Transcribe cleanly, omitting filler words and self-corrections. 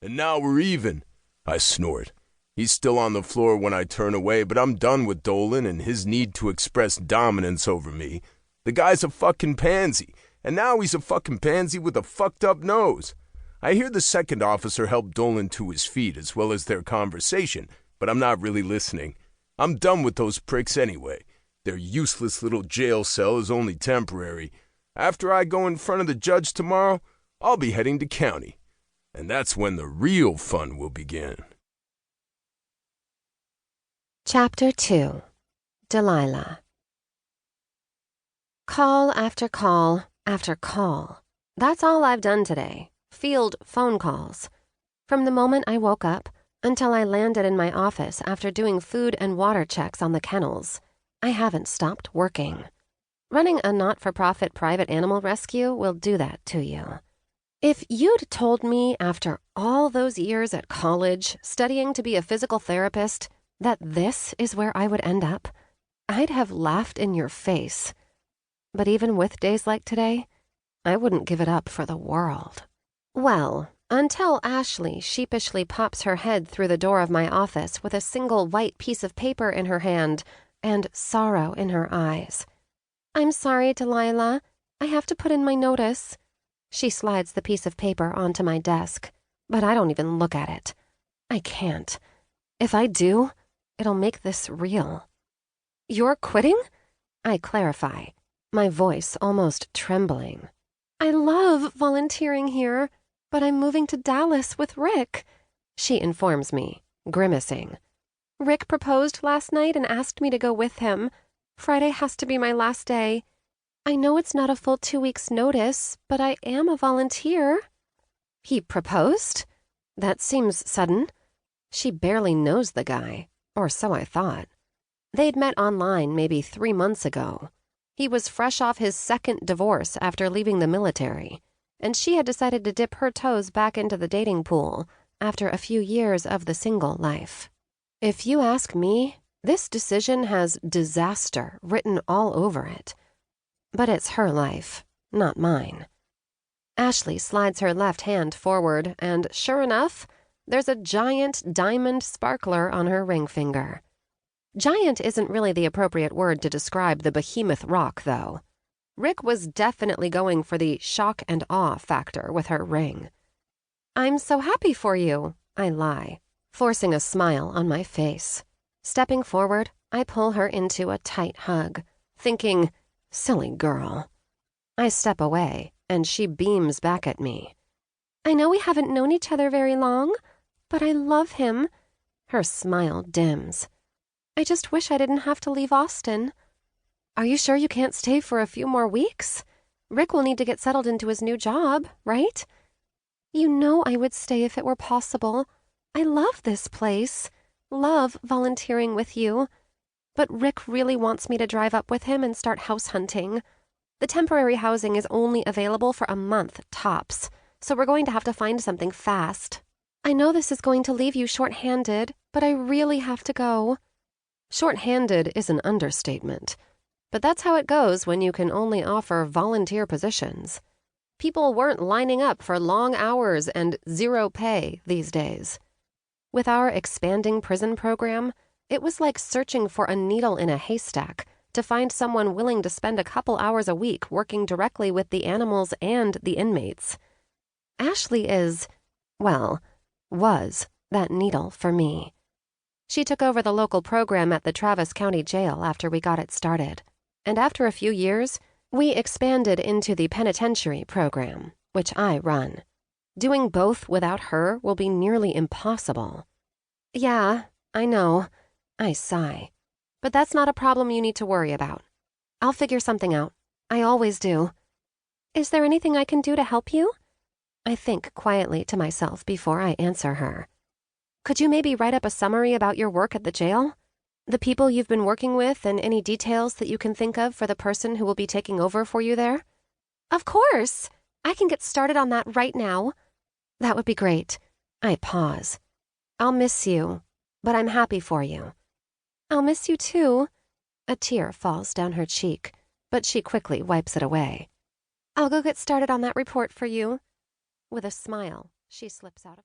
And now we're even, I snort. He's still on the floor when I turn away, but I'm done with Dolan and his need to express dominance over me. The guy's a fucking pansy, and now he's a fucking pansy with a fucked up nose. I hear the second officer help Dolan to his feet as well as their conversation, but I'm not really listening. I'm done with those pricks anyway. Their useless little jail cell is only temporary. After I go in front of the judge tomorrow, I'll be heading to county. And that's when the real fun will begin. Chapter 2. Delilah. Call after call after call. That's all I've done today. Field phone calls. From the moment I woke up until I landed in my office after doing food and water checks on the kennels, I haven't stopped working. Running a not-for-profit private animal rescue will do that to you. If you'd told me after all those years at college studying to be a physical therapist that this is where I would end up, I'd have laughed in your face. But even with days like today, I wouldn't give it up for the world. Well, until Ashley sheepishly pops her head through the door of my office with a single white piece of paper in her hand and sorrow in her eyes. "I'm sorry, Delilah. I have to put in my notice." She slides the piece of paper onto my desk, but I don't even look at it. I can't. If I do, it'll make this real. "You're quitting?" I clarify, my voice almost trembling. "I love volunteering here, but I'm moving to Dallas with Rick," she informs me, grimacing. "Rick proposed last night and asked me to go with him. Friday has to be my last day. I know it's not a full 2 weeks' notice, but I am a volunteer." "He proposed? That seems sudden." She barely knows the guy, or so I thought. They'd met online maybe 3 months ago. He was fresh off his second divorce after leaving the military, and she had decided to dip her toes back into the dating pool after a few years of the single life. If you ask me, this decision has disaster written all over it. But it's her life, not mine. Ashley slides her left hand forward, and sure enough, there's a giant diamond sparkler on her ring finger. Giant isn't really the appropriate word to describe the behemoth rock, though. Rick was definitely going for the shock and awe factor with her ring. "I'm so happy for you," I lie, forcing a smile on my face. Stepping forward, I pull her into a tight hug, thinking, silly girl. I step away, and she beams back at me. "I know we haven't known each other very long, but I love him." Her smile dims. "I just wish I didn't have to leave Austin." "Are you sure you can't stay for a few more weeks? Rick will need to get settled into his new job, right?" "You know I would stay if it were possible. I love this place. Love volunteering with you. But Rick really wants me to drive up with him and start house hunting. The temporary housing is only available for a month tops, so we're going to have to find something fast. I know this is going to leave you short-handed, but I really have to go." Short-handed is an understatement, but that's how it goes when you can only offer volunteer positions. People weren't lining up for long hours and zero pay these days. With our expanding prison program, it was like searching for a needle in a haystack to find someone willing to spend a couple hours a week working directly with the animals and the inmates. Ashley is, well, was that needle for me. She took over the local program at the Travis County Jail after we got it started. And after a few years, we expanded into the penitentiary program, which I run. Doing both without her will be nearly impossible. "Yeah, I know," I sigh. "But that's not a problem you need to worry about. I'll figure something out. I always do." "Is there anything I can do to help you?" I think quietly to myself before I answer her. "Could you maybe write up a summary about your work at the jail? The people you've been working with and any details that you can think of for the person who will be taking over for you there?" "Of course. I can get started on that right now." "That would be great." I pause. "I'll miss you, but I'm happy for you." "I'll miss you too." A tear falls down her cheek, but she quickly wipes it away. "I'll go get started on that report for you." With a smile, she slips out of my